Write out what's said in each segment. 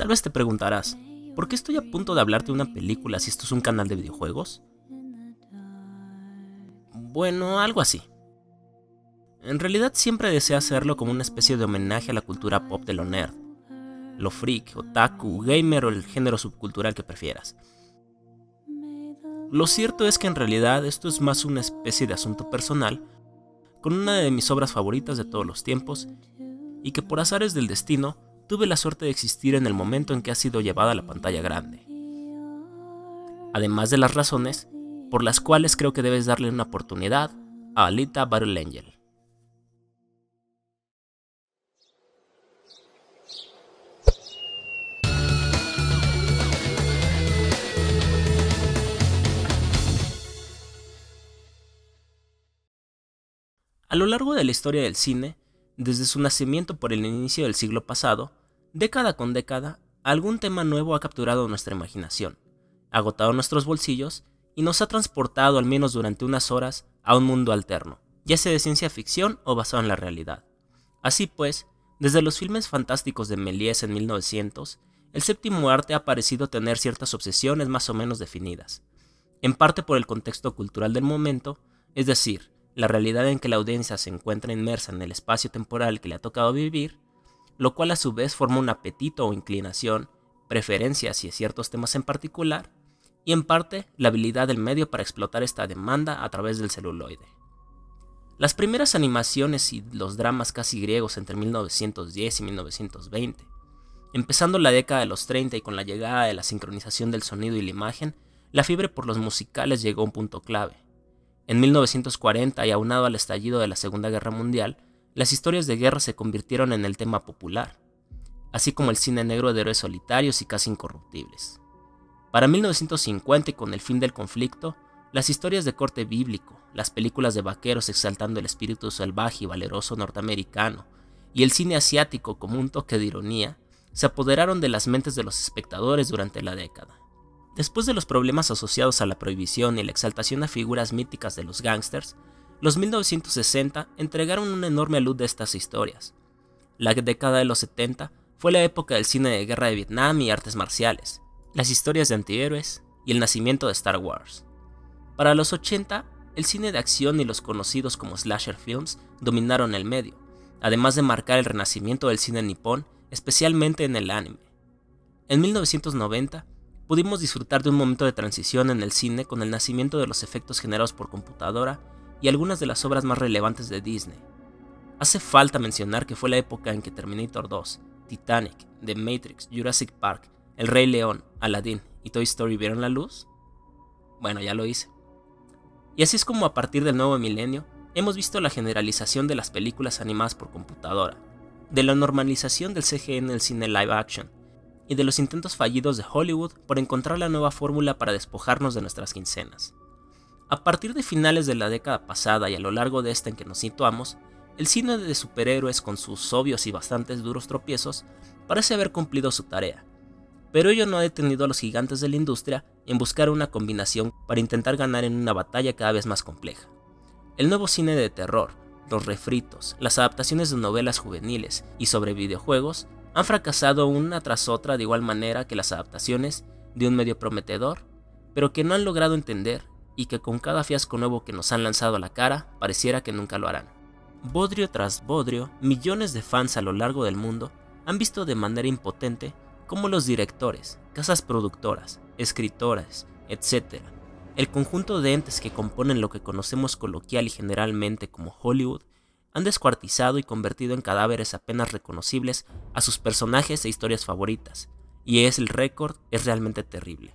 Tal vez te preguntarás, ¿por qué estoy a punto de hablarte de una película si esto es un canal de videojuegos? Bueno, algo así. En realidad siempre deseé hacerlo como una especie de homenaje a la cultura pop de lo nerd, lo freak, otaku, gamer o el género subcultural que prefieras. Lo cierto es que en realidad esto es más una especie de asunto personal con una de mis obras favoritas de todos los tiempos y que por azares del destino tuve la suerte de existir en el momento en que ha sido llevada a la pantalla grande. Además de las razones por las cuales creo que debes darle una oportunidad a Alita Battle Angel. A lo largo de la historia del cine, desde su nacimiento por el inicio del siglo pasado, década con década, algún tema nuevo ha capturado nuestra imaginación, agotado nuestros bolsillos y nos ha transportado al menos durante unas horas a un mundo alterno, ya sea de ciencia ficción o basado en la realidad. Así pues, desde los filmes fantásticos de Méliès en 1900, el séptimo arte ha parecido tener ciertas obsesiones más o menos definidas, en parte por el contexto cultural del momento, es decir, la realidad en que la audiencia se encuentra inmersa en el espacio temporal que le ha tocado vivir, lo cual a su vez forma un apetito o inclinación, preferencia hacia ciertos temas en particular, y en parte la habilidad del medio para explotar esta demanda a través del celuloide. Las primeras animaciones y los dramas casi griegos entre 1910 y 1920, empezando la década de los 30 y con la llegada de la sincronización del sonido y la imagen, la fiebre por los musicales llegó a un punto clave. En 1940, y aunado al estallido de la Segunda Guerra Mundial, las historias de guerra se convirtieron en el tema popular, así como el cine negro de héroes solitarios y casi incorruptibles. Para 1950 y con el fin del conflicto, las historias de corte bíblico, las películas de vaqueros exaltando el espíritu salvaje y valeroso norteamericano, y el cine asiático como un toque de ironía, se apoderaron de las mentes de los espectadores durante la década. Después de los problemas asociados a la prohibición y la exaltación a figuras míticas de los gángsters, los 1960 entregaron una enorme luz de estas historias. La década de los 70 fue la época del cine de guerra de Vietnam y artes marciales, las historias de antihéroes y el nacimiento de Star Wars. Para los 80, el cine de acción y los conocidos como slasher films dominaron el medio, además de marcar el renacimiento del cine nipón, especialmente en el anime. En 1990, pudimos disfrutar de un momento de transición en el cine con el nacimiento de los efectos generados por computadora y algunas de las obras más relevantes de Disney. Hace falta mencionar que fue la época en que Terminator 2, Titanic, The Matrix, Jurassic Park, El Rey León, Aladdin y Toy Story vieron la luz. Bueno, ya lo hice. Y así es como a partir del nuevo milenio hemos visto la generalización de las películas animadas por computadora, de la normalización del CGI en el cine live action, y de los intentos fallidos de Hollywood por encontrar la nueva fórmula para despojarnos de nuestras quincenas. A partir de finales de la década pasada y a lo largo de esta en que nos situamos, el cine de superhéroes con sus obvios y bastantes duros tropiezos parece haber cumplido su tarea, pero ello no ha detenido a los gigantes de la industria en buscar una combinación para intentar ganar en una batalla cada vez más compleja. El nuevo cine de terror, los refritos, las adaptaciones de novelas juveniles y sobre videojuegos han fracasado una tras otra de igual manera que las adaptaciones de un medio prometedor, pero que no han logrado entender y que con cada fiasco nuevo que nos han lanzado a la cara, pareciera que nunca lo harán. Bodrio tras bodrio, millones de fans a lo largo del mundo han visto de manera impotente cómo los directores, casas productoras, escritoras, etc., el conjunto de entes que componen lo que conocemos coloquial y generalmente como Hollywood, han descuartizado y convertido en cadáveres apenas reconocibles a sus personajes e historias favoritas, y el récord es realmente terrible.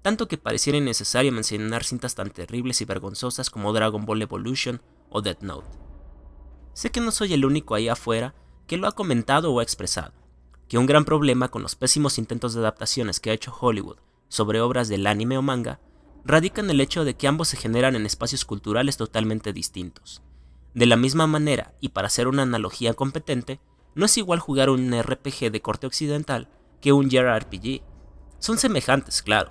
Tanto que pareciera innecesario mencionar cintas tan terribles y vergonzosas como Dragon Ball Evolution o Death Note. Sé que no soy el único ahí afuera que lo ha comentado o ha expresado, que un gran problema con los pésimos intentos de adaptaciones que ha hecho Hollywood sobre obras del anime o manga radica en el hecho de que ambos se generan en espacios culturales totalmente distintos. De la misma manera, y para hacer una analogía competente, no es igual jugar un RPG de corte occidental que un JRPG. Son semejantes, claro.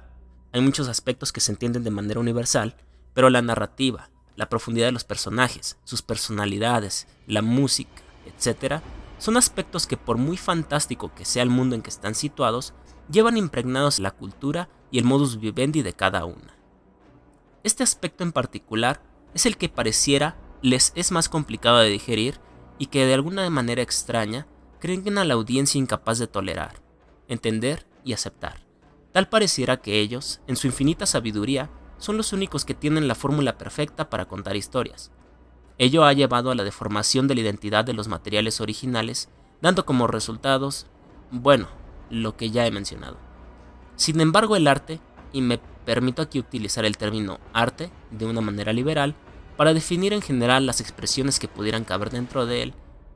Hay muchos aspectos que se entienden de manera universal, pero la narrativa, la profundidad de los personajes, sus personalidades, la música, etc., son aspectos que por muy fantástico que sea el mundo en que están situados, llevan impregnados la cultura y el modus vivendi de cada una. Este aspecto en particular es el que pareciera les es más complicado de digerir y que de alguna manera extraña creen a la audiencia incapaz de tolerar, entender y aceptar. Tal pareciera que ellos, en su infinita sabiduría, son los únicos que tienen la fórmula perfecta para contar historias. Ello ha llevado a la deformación de la identidad de los materiales originales, dando como resultados, bueno, lo que ya he mencionado. Sin embargo, el arte, y me permito aquí utilizar el término arte de una manera liberal, para definir en general las expresiones que pudieran caber dentro de él,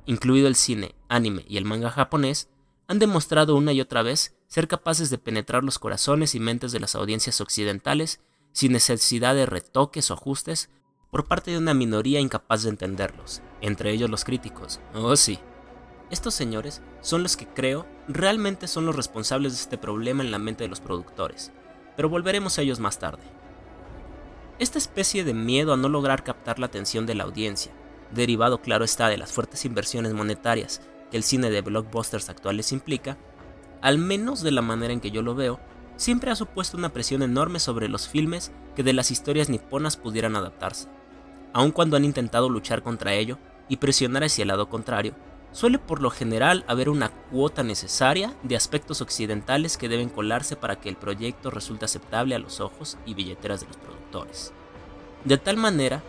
incluido el cine, anime y el manga japonés, han demostrado una y otra vez ser capaces de penetrar los corazones y mentes de las audiencias occidentales sin necesidad de retoques o ajustes por parte de una minoría incapaz de entenderlos, entre ellos los críticos. Oh sí. Estos señores son los que creo realmente son los responsables de este problema en la mente de los productores, pero volveremos a ellos más tarde. Esta especie de miedo a no lograr captar la atención de la audiencia, derivado claro está de las fuertes inversiones monetarias que el cine de blockbusters actuales implica, al menos de la manera en que yo lo veo, siempre ha supuesto una presión enorme sobre los filmes que de las historias niponas pudieran adaptarse. Aun cuando han intentado luchar contra ello y presionar hacia el lado contrario, suele por lo general haber una cuota necesaria de aspectos occidentales que deben colarse para que el proyecto resulte aceptable a los ojos y billeteras de los productores. De tal manera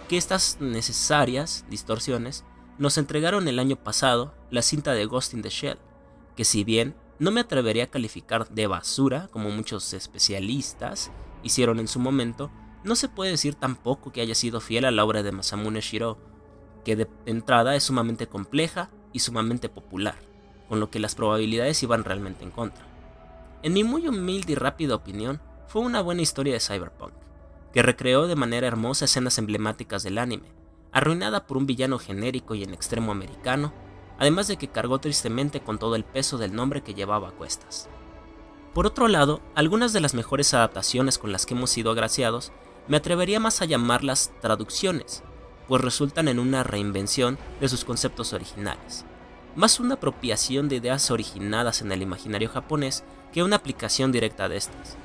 que estas necesarias distorsiones nos entregaron el año pasado la cinta de Ghost in the Shell, que si bien no me atrevería a calificar de basura como muchos especialistas hicieron en su momento, no se puede decir tampoco que haya sido fiel a la obra de Masamune Shirow, que de entrada es sumamente compleja y sumamente popular, con lo que las probabilidades iban realmente en contra. En mi muy humilde y rápida opinión, fue una buena historia de cyberpunk, que recreó de manera hermosa escenas emblemáticas del anime, arruinada por un villano genérico y en extremo americano, además de que cargó tristemente con todo el peso del nombre que llevaba a cuestas. Por otro lado, algunas de las mejores adaptaciones con las que hemos sido agraciados me atrevería más a llamarlas traducciones, pues resultan en una reinvención de sus conceptos originales, más una apropiación de ideas originadas en el imaginario japonés que una aplicación directa de estas,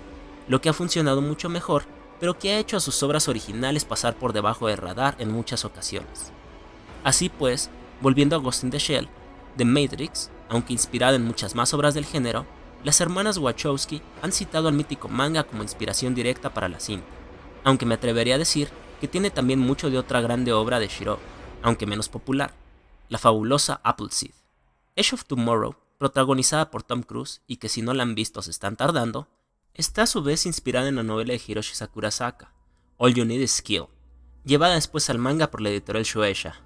lo que ha funcionado mucho mejor, pero que ha hecho a sus obras originales pasar por debajo del radar en muchas ocasiones. Así pues, volviendo a Ghost in the Shell, The Matrix, aunque inspirada en muchas más obras del género, las hermanas Wachowski han citado al mítico manga como inspiración directa para la cinta, aunque me atrevería a decir que tiene también mucho de otra grande obra de Shirow, aunque menos popular, la fabulosa Appleseed. Edge of Tomorrow, protagonizada por Tom Cruise y que si no la han visto se están tardando, está a su vez inspirada en la novela de Hiroshi Sakurasaka, All You Need Is Skill, llevada después al manga por la editorial Shueisha,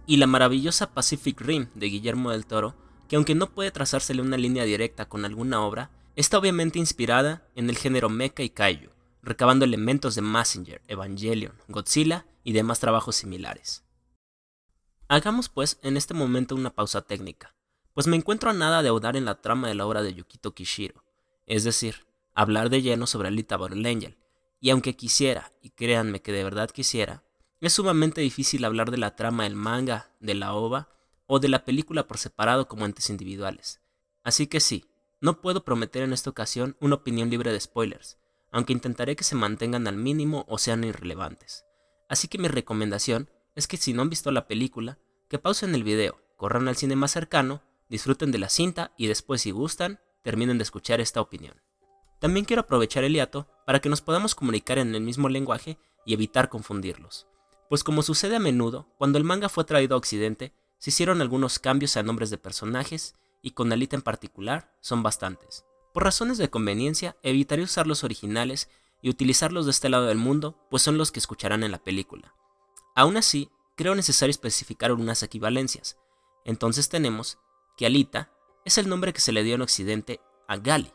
y la maravillosa Pacific Rim de Guillermo del Toro, que aunque no puede trazársele una línea directa con alguna obra, está obviamente inspirada en el género mecha y kaiju, recabando elementos de Mazinger, Evangelion, Godzilla y demás trabajos similares. Hagamos pues en este momento una pausa técnica, pues me encuentro a nada de ahondar en la trama de la obra de Yukito Kishiro, es decir, hablar de lleno sobre Alita Battle Angel, y aunque quisiera, y créanme que de verdad quisiera, es sumamente difícil hablar de la trama del manga, de la OVA o de la película por separado como entes individuales. Así que sí, no puedo prometer en esta ocasión una opinión libre de spoilers, aunque intentaré que se mantengan al mínimo o sean irrelevantes. Así que mi recomendación es que si no han visto la película, que pausen el video, corran al cine más cercano, disfruten de la cinta y después si gustan, terminen de escuchar esta opinión. También quiero aprovechar el hiato para que nos podamos comunicar en el mismo lenguaje y evitar confundirlos, pues como sucede a menudo, cuando el manga fue traído a Occidente, se hicieron algunos cambios a nombres de personajes y con Alita en particular son bastantes. Por razones de conveniencia, evitaré usar los originales y utilizarlos de este lado del mundo, pues son los que escucharán en la película. Aún así, creo necesario especificar unas equivalencias. Entonces tenemos que Alita es el nombre que se le dio en Occidente a Gali,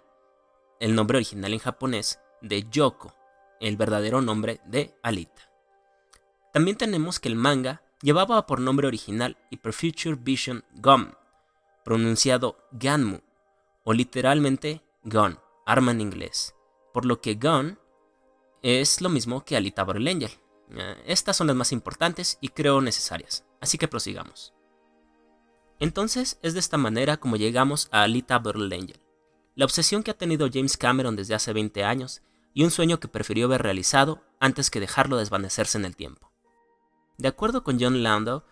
el nombre original en japonés de Yoko, el verdadero nombre de Alita. También tenemos que el manga llevaba por nombre original Hyper Future Vision Gum, pronunciado Ganmu, o literalmente Gun, arma en inglés, por lo que Gun es lo mismo que Alita Battle Angel. Estas son las más importantes y creo necesarias, así que prosigamos. Entonces es de esta manera como llegamos a Alita Battle Angel, la obsesión que ha tenido James Cameron desde hace 20 años y un sueño que prefirió ver realizado antes que dejarlo desvanecerse en el tiempo. De acuerdo con John Landau,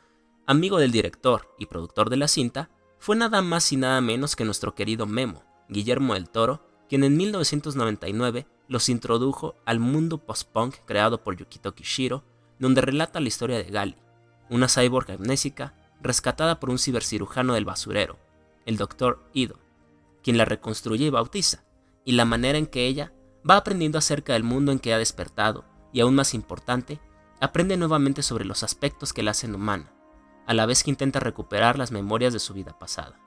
amigo del director y productor de la cinta, fue nada más y nada menos que nuestro querido Memo, Guillermo del Toro, quien en 1999 los introdujo al mundo post-punk creado por Yukito Kishiro, donde relata la historia de Gali, una cyborg amnésica rescatada por un cibercirujano del basurero, el Dr. Ido, quien la reconstruye y bautiza, y la manera en que ella va aprendiendo acerca del mundo en que ha despertado, y aún más importante, aprende nuevamente sobre los aspectos que la hacen humana, a la vez que intenta recuperar las memorias de su vida pasada.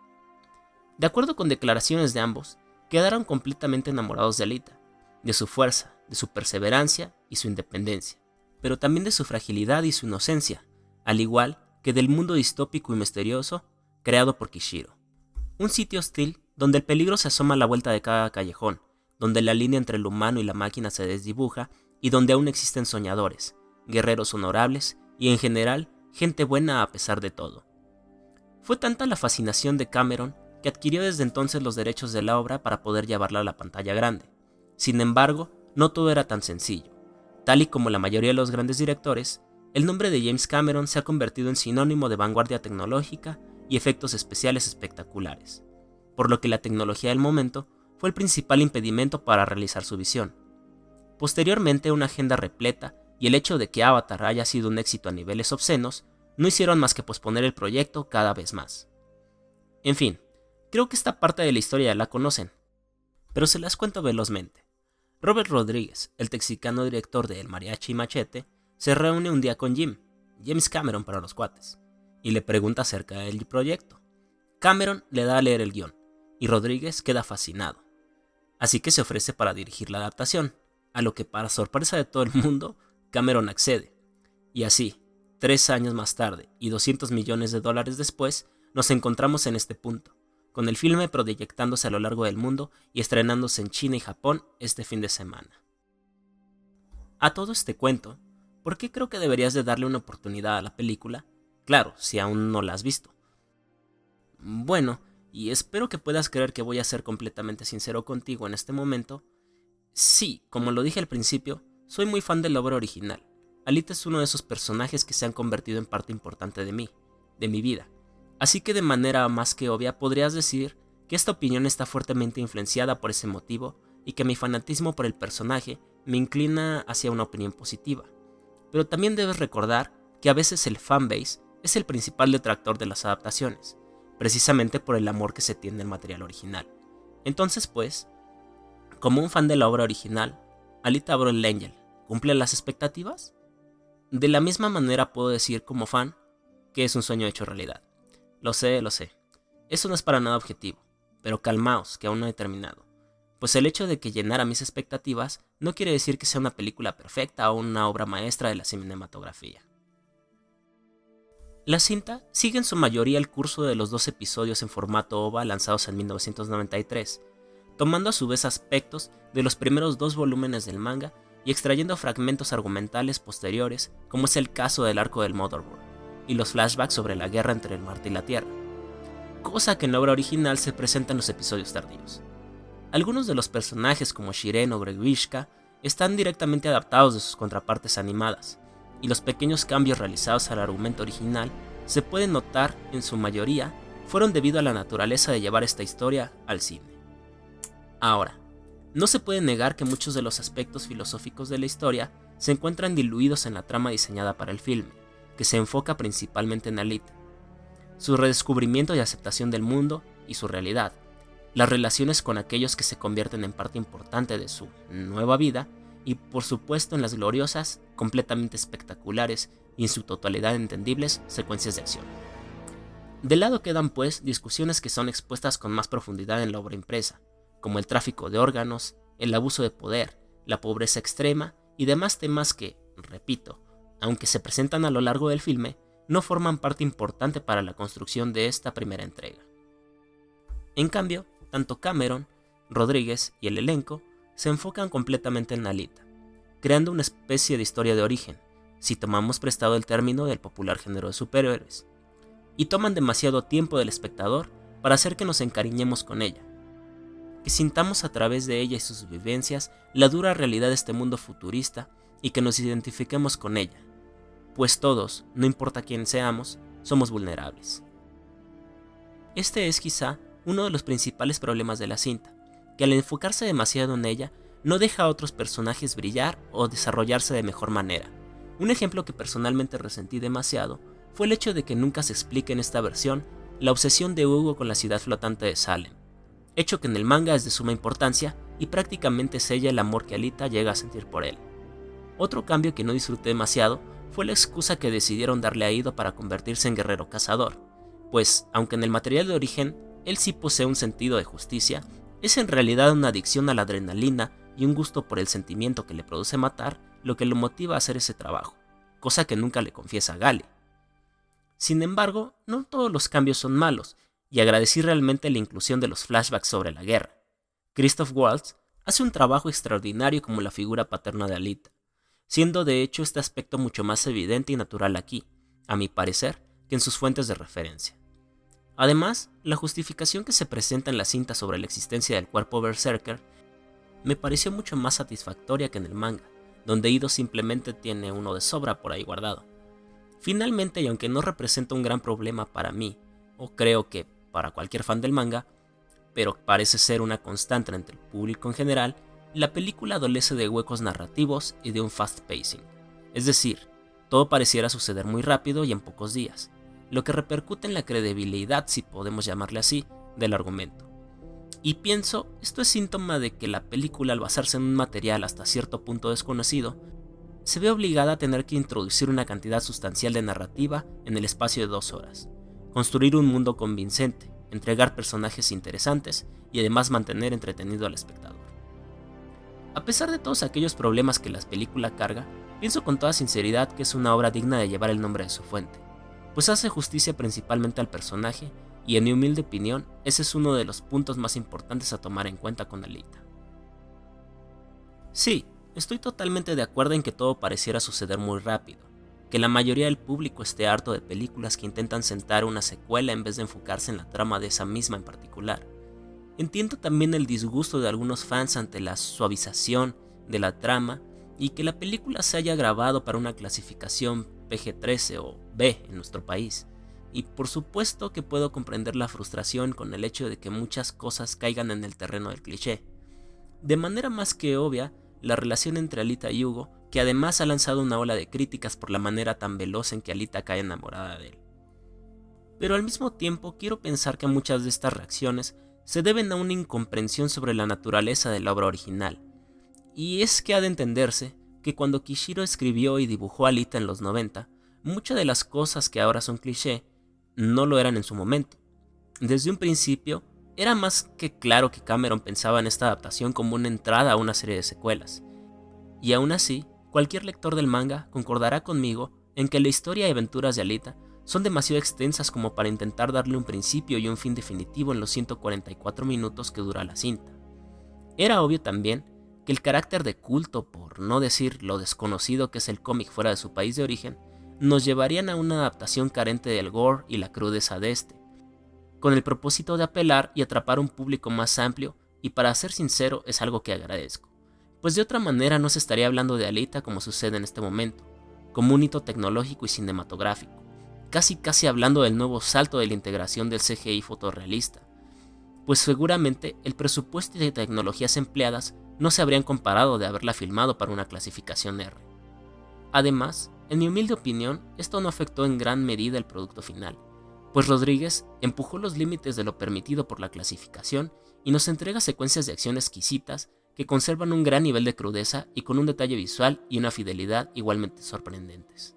De acuerdo con declaraciones de ambos, quedaron completamente enamorados de Alita, de su fuerza, de su perseverancia y su independencia, pero también de su fragilidad y su inocencia, al igual que del mundo distópico y misterioso creado por Kishiro. Un sitio hostil donde el peligro se asoma a la vuelta de cada callejón, donde la línea entre el humano y la máquina se desdibuja y donde aún existen soñadores, guerreros honorables y en general gente buena a pesar de todo. Fue tanta la fascinación de Cameron que adquirió desde entonces los derechos de la obra para poder llevarla a la pantalla grande. Sin embargo, no todo era tan sencillo. Tal y como la mayoría de los grandes directores, el nombre de James Cameron se ha convertido en sinónimo de vanguardia tecnológica y efectos especiales espectaculares, por lo que la tecnología del momento fue el principal impedimento para realizar su visión. Posteriormente, una agenda repleta y el hecho de que Avatar haya sido un éxito a niveles obscenos no hicieron más que posponer el proyecto cada vez más. En fin, creo que esta parte de la historia ya la conocen, pero se las cuento velozmente. Robert Rodríguez, el texicano director de El Mariachi Machete, se reúne un día con James Cameron para los cuates, y le pregunta acerca del proyecto. Cameron le da a leer el guión, y Rodríguez queda fascinado. Así que se ofrece para dirigir la adaptación, a lo que para sorpresa de todo el mundo, Cameron accede. Y así, 3 años más tarde y $200 millones después, nos encontramos en este punto, con el filme proyectándose a lo largo del mundo y estrenándose en China y Japón este fin de semana. A todo este cuento, ¿por qué creo que deberías de darle una oportunidad a la película? Claro, si aún no la has visto. Bueno, y espero que puedas creer que voy a ser completamente sincero contigo en este momento. Sí, como lo dije al principio, soy muy fan de la obra original. Alita es uno de esos personajes que se han convertido en parte importante de mí, de mi vida. Así que de manera más que obvia podrías decir que esta opinión está fuertemente influenciada por ese motivo y que mi fanatismo por el personaje me inclina hacia una opinión positiva. Pero también debes recordar que a veces el fanbase es el principal detractor de las adaptaciones, precisamente por el amor que se tiene al material original. Entonces pues, como un fan de la obra original, Alita Battle Angel, ¿cumple las expectativas? De la misma manera puedo decir como fan que es un sueño hecho realidad. Lo sé. Eso no es para nada objetivo, pero calmaos, que aún no he terminado. Pues el hecho de que llenara mis expectativas no quiere decir que sea una película perfecta o una obra maestra de la cinematografía. La cinta sigue en su mayoría el curso de los 2 episodios en formato OVA lanzados en 1993, tomando a su vez aspectos de los primeros 2 volúmenes del manga y extrayendo fragmentos argumentales posteriores, como es el caso del arco del Motherboard, y los flashbacks sobre la guerra entre el Marte y la Tierra, cosa que en la obra original se presenta en los episodios tardíos. Algunos de los personajes como Shiren o Gregwishka están directamente adaptados de sus contrapartes animadas, y los pequeños cambios realizados al argumento original se pueden notar en su mayoría fueron debido a la naturaleza de llevar esta historia al cine. Ahora, no se puede negar que muchos de los aspectos filosóficos de la historia se encuentran diluidos en la trama diseñada para el filme, que se enfoca principalmente en Alita, su redescubrimiento y aceptación del mundo y su realidad, las relaciones con aquellos que se convierten en parte importante de su nueva vida y por supuesto en las gloriosas, completamente espectaculares y en su totalidad entendibles secuencias de acción. De lado quedan pues discusiones que son expuestas con más profundidad en la obra impresa, como el tráfico de órganos, el abuso de poder, la pobreza extrema y demás temas que, repito, aunque se presentan a lo largo del filme, no forman parte importante para la construcción de esta primera entrega. En cambio, tanto Cameron, Rodríguez y el elenco se enfocan completamente en Alita, creando una especie de historia de origen, si tomamos prestado el término del popular género de superhéroes. y toman demasiado tiempo del espectador para hacer que nos encariñemos con ella, que sintamos a través de ella y sus vivencias la dura realidad de este mundo futurista y que nos identifiquemos con ella, pues todos, no importa quién seamos, somos vulnerables. Este es quizá uno de los principales problemas de la cinta, que al enfocarse demasiado en ella, no deja a otros personajes brillar o desarrollarse de mejor manera. Un ejemplo que personalmente resentí demasiado fue el hecho de que nunca se explique en esta versión la obsesión de Hugo con la ciudad flotante de Salem, hecho que en el manga es de suma importancia y prácticamente sella el amor que Alita llega a sentir por él. Otro cambio que no disfruté demasiado fue la excusa que decidieron darle a Ido para convertirse en guerrero cazador, pues aunque en el material de origen él sí posee un sentido de justicia, es en realidad una adicción a la adrenalina y un gusto por el sentimiento que le produce matar lo que lo motiva a hacer ese trabajo, cosa que nunca le confiesa a Gali. Sin embargo, no todos los cambios son malos, y agradecí realmente la inclusión de los flashbacks sobre la guerra. Christoph Waltz hace un trabajo extraordinario como la figura paterna de Alita, siendo de hecho este aspecto mucho más evidente y natural aquí, a mi parecer, que en sus fuentes de referencia. Además, la justificación que se presenta en la cinta sobre la existencia del cuerpo Berserker me pareció mucho más satisfactoria que en el manga, donde Ido simplemente tiene uno de sobra por ahí guardado. Finalmente, y aunque no representa un gran problema para mí, o creo que para cualquier fan del manga, pero parece ser una constante entre el público en general, la película adolece de huecos narrativos y de un fast pacing. Es decir, todo pareciera suceder muy rápido y en pocos días, lo que repercute en la credibilidad, si podemos llamarle así, del argumento. Y pienso, esto es síntoma de que la película, al basarse en un material hasta cierto punto desconocido, se ve obligada a tener que introducir una cantidad sustancial de narrativa en el espacio de 2 horas, construir un mundo convincente, entregar personajes interesantes y además mantener entretenido al espectador. A pesar de todos aquellos problemas que la película carga, pienso con toda sinceridad que es una obra digna de llevar el nombre de su fuente, pues hace justicia principalmente al personaje y en mi humilde opinión ese es uno de los puntos más importantes a tomar en cuenta con Alita. Sí, estoy totalmente de acuerdo en que todo pareciera suceder muy rápido, que la mayoría del público esté harto de películas que intentan sentar una secuela en vez de enfocarse en la trama de esa misma en particular. Entiendo también el disgusto de algunos fans ante la suavización de la trama y que la película se haya grabado para una clasificación PG-13 o B en nuestro país. Y por supuesto que puedo comprender la frustración con el hecho de que muchas cosas caigan en el terreno del cliché. De manera más que obvia, la relación entre Alita y Hugo, que además ha lanzado una ola de críticas por la manera tan veloz en que Alita cae enamorada de él. Pero al mismo tiempo quiero pensar que muchas de estas reacciones se deben a una incomprensión sobre la naturaleza de la obra original. Y es que ha de entenderse que cuando Kishiro escribió y dibujó a Alita en los 90, muchas de las cosas que ahora son cliché no lo eran en su momento. Desde un principio, era más que claro que Cameron pensaba en esta adaptación como una entrada a una serie de secuelas. Y aún así, cualquier lector del manga concordará conmigo en que la historia y aventuras de Alita son demasiado extensas como para intentar darle un principio y un fin definitivo en los 144 minutos que dura la cinta. Era obvio también que el carácter de culto, por no decir lo desconocido que es el cómic fuera de su país de origen, nos llevarían a una adaptación carente del gore y la crudeza de este, con el propósito de apelar y atrapar un público más amplio, y para ser sincero es algo que agradezco, pues de otra manera no se estaría hablando de Alita como sucede en este momento, como un hito tecnológico y cinematográfico, casi hablando del nuevo salto de la integración del CGI fotorrealista, pues seguramente el presupuesto y tecnologías empleadas no se habrían comparado de haberla filmado para una clasificación R. Además, en mi humilde opinión, esto no afectó en gran medida el producto final, pues Rodríguez empujó los límites de lo permitido por la clasificación y nos entrega secuencias de acción exquisitas que conservan un gran nivel de crudeza y con un detalle visual y una fidelidad igualmente sorprendentes.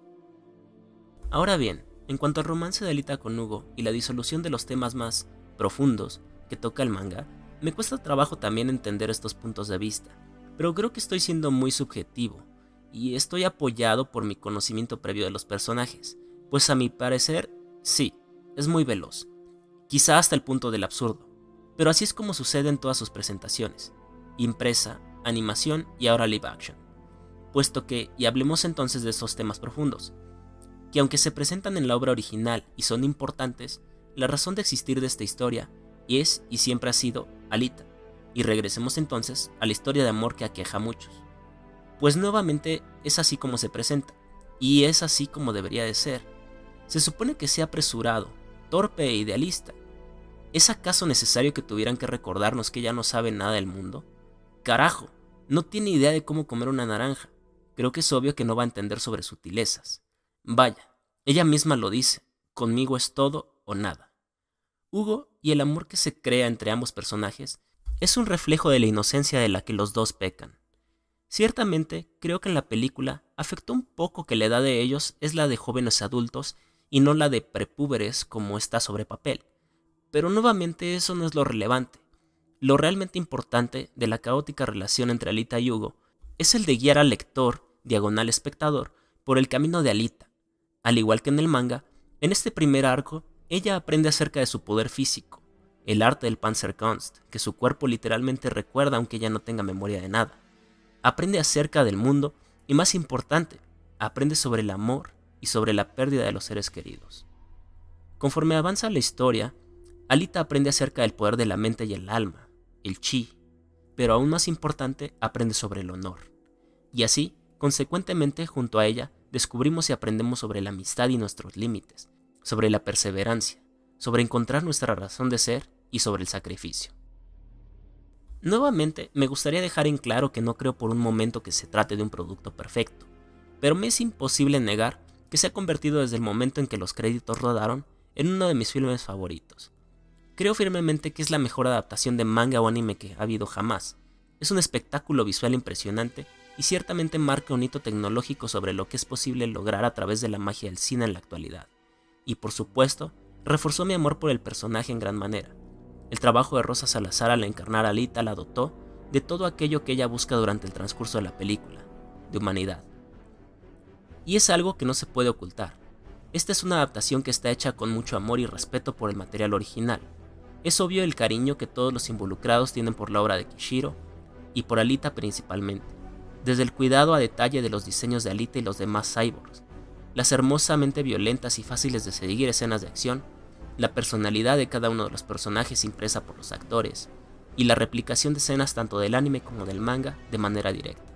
Ahora bien, en cuanto al romance de Alita con Hugo y la disolución de los temas más profundos que toca el manga, me cuesta trabajo también entender estos puntos de vista, pero creo que estoy siendo muy subjetivo, y estoy apoyado por mi conocimiento previo de los personajes, pues a mi parecer, sí, es muy veloz, quizá hasta el punto del absurdo, pero así es como sucede en todas sus presentaciones, impresa, animación y ahora live action, puesto que, y hablemos entonces de estos temas profundos, que aunque se presentan en la obra original y son importantes, la razón de existir de esta historia es y siempre ha sido Alita. Y regresemos entonces a la historia de amor que aqueja a muchos. Pues nuevamente es así como se presenta, y es así como debería de ser. Se supone que sea apresurado, torpe e idealista. ¿Es acaso necesario que tuvieran que recordarnos que ella no sabe nada del mundo? Carajo, no tiene idea de cómo comer una naranja. Creo que es obvio que no va a entender sobre sutilezas. Vaya, ella misma lo dice, conmigo es todo o nada. Hugo y el amor que se crea entre ambos personajes es un reflejo de la inocencia de la que los dos pecan. Ciertamente, creo que en la película afectó un poco que la edad de ellos es la de jóvenes adultos y no la de prepúberes como está sobre papel. Pero nuevamente eso no es lo relevante. Lo realmente importante de la caótica relación entre Alita y Hugo es el de guiar al lector, diagonal espectador, por el camino de Alita. Al igual que en el manga, en este primer arco, ella aprende acerca de su poder físico, el arte del Panzerkunst, que su cuerpo literalmente recuerda aunque ella no tenga memoria de nada. Aprende acerca del mundo y, más importante, aprende sobre el amor y sobre la pérdida de los seres queridos. Conforme avanza la historia, Alita aprende acerca del poder de la mente y el alma, el chi, pero aún más importante, aprende sobre el honor. Y así, consecuentemente, junto a ella, descubrimos y aprendemos sobre la amistad y nuestros límites, sobre la perseverancia, sobre encontrar nuestra razón de ser y sobre el sacrificio. Nuevamente, me gustaría dejar en claro que no creo por un momento que se trate de un producto perfecto, pero me es imposible negar que se ha convertido desde el momento en que los créditos rodaron en uno de mis filmes favoritos. Creo firmemente que es la mejor adaptación de manga o anime que ha habido jamás. Es un espectáculo visual impresionante y ciertamente marca un hito tecnológico sobre lo que es posible lograr a través de la magia del cine en la actualidad. Y por supuesto, reforzó mi amor por el personaje en gran manera. El trabajo de Rosa Salazar al encarnar a Alita la dotó de todo aquello que ella busca durante el transcurso de la película, de humanidad. Y es algo que no se puede ocultar. Esta es una adaptación que está hecha con mucho amor y respeto por el material original. Es obvio el cariño que todos los involucrados tienen por la obra de Kishiro, y por Alita principalmente, desde el cuidado a detalle de los diseños de Alita y los demás cyborgs, las hermosamente violentas y fáciles de seguir escenas de acción, la personalidad de cada uno de los personajes impresa por los actores, y la replicación de escenas tanto del anime como del manga de manera directa.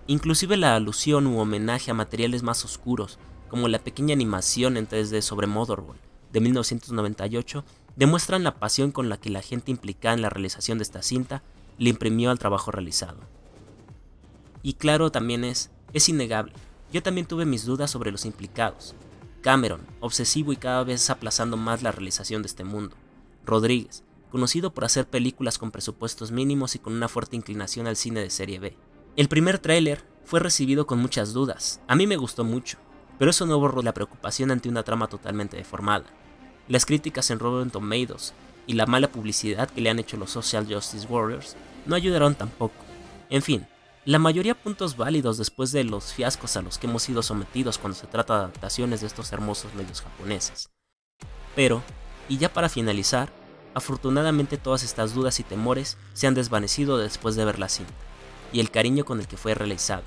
Inclusive la alusión u homenaje a materiales más oscuros, como la pequeña animación en 3D sobre Motherboard de 1998, demuestran la pasión con la que la gente implicada en la realización de esta cinta le imprimió al trabajo realizado. Y claro, también es innegable, yo también tuve mis dudas sobre los implicados. Cameron, obsesivo y cada vez aplazando más la realización de este mundo. Rodríguez, conocido por hacer películas con presupuestos mínimos y con una fuerte inclinación al cine de serie B. El primer tráiler fue recibido con muchas dudas, a mí me gustó mucho, pero eso no borró la preocupación ante una trama totalmente deformada. Las críticas en Rotten Tomatoes y la mala publicidad que le han hecho los Social Justice Warriors no ayudaron tampoco. En fin, la mayoría puntos válidos después de los fiascos a los que hemos sido sometidos cuando se trata de adaptaciones de estos hermosos medios japoneses. Pero, y ya para finalizar, afortunadamente todas estas dudas y temores se han desvanecido después de ver la cinta, y el cariño con el que fue realizada.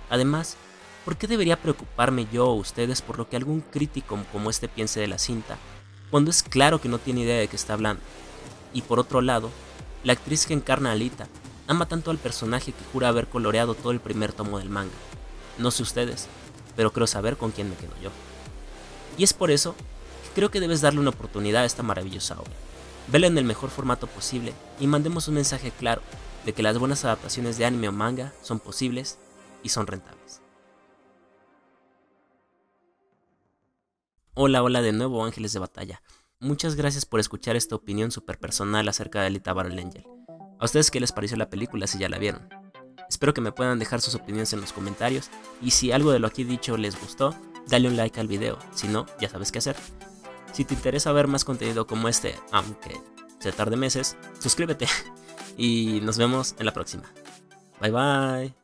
Además, ¿por qué debería preocuparme yo o ustedes por lo que algún crítico como este piense de la cinta, cuando es claro que no tiene idea de qué está hablando? Y por otro lado, la actriz que encarna a Alita ama tanto al personaje que jura haber coloreado todo el primer tomo del manga. No sé ustedes, pero creo saber con quién me quedo yo. Y es por eso que creo que debes darle una oportunidad a esta maravillosa obra. Vela en el mejor formato posible y mandemos un mensaje claro de que las buenas adaptaciones de anime o manga son posibles y son rentables. Hola de nuevo, ángeles de batalla. Muchas gracias por escuchar esta opinión súper personal acerca de Alita Battle Angel. ¿A ustedes qué les pareció la película si ya la vieron? Espero que me puedan dejar sus opiniones en los comentarios, y si algo de lo aquí dicho les gustó, dale un like al video, si no, ya sabes qué hacer. Si te interesa ver más contenido como este, aunque se tarde meses, suscríbete, y nos vemos en la próxima. Bye bye.